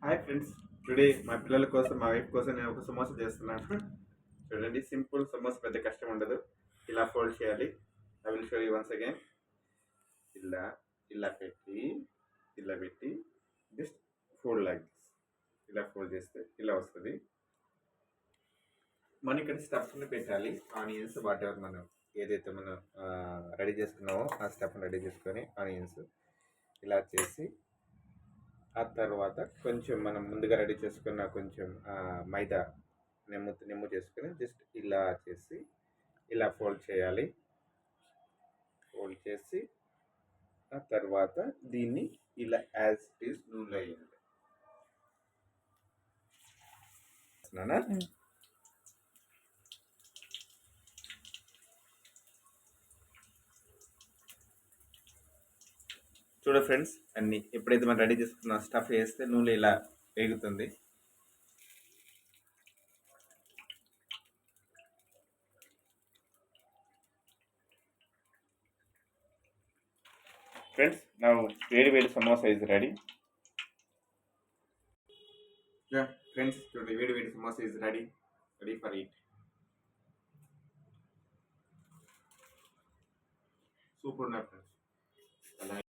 Hi friends, today మా పిల్లల కోసం మా వైఫ్ కోసం నేను ఒక సమోసా చేస్తున్నాను. చూడండి, సింపుల్ సమోసా, పెద్ద కష్టం ఉండదు. ఇలా ఫోల్డ్ చేయాలి. I will show you once again. ఇలా ఇలా పెట్టి ఇలా పెట్టి జస్ట్ ఫోల్డ్ లైక్ దిస్. ఇలా ఫోల్డ్ చేస్తే ఇలా వస్తుంది. మనం ఇక్కడ స్టఫ్ని పెట్టాలి. ఆనియన్స్, వాట్ ఎవర్ మనం ఏదైతే మనం రెడీ చేసుకున్నామో ఆ స్టఫ్ని రెడీ చేసుకొని ఆనియన్స్ ఇలా చేసి, ఆ తర్వాత కొంచెం మనం ముందుగా రెడీ చేసుకున్న కొంచెం మైదా నెమ్ము చేసుకొని జస్ట్ ఇలా చేసి ఇలా ఫోల్డ్ చేయాలి. ఫోల్డ్ చేసి ఆ తర్వాత దీన్ని ఇలా యాజ్ ఇట్ ఈస్ నూనెలో వేయాలి. చూడ ఫ్రెండ్స్, అన్ని ఎప్పుడైతే మనం రెడీ చేసుకున్న స్టఫ్ వేస్తే నూనె ఇలా వేగుతుంది. ఫ్రెండ్స్, నా వేడి సమోసా ఇస్ రెడీ. ఫ్రెండ్స్, చూడండి, వేడి samosa is ready for eat. Super ఉన్నాయి ఫ్రెండ్స్.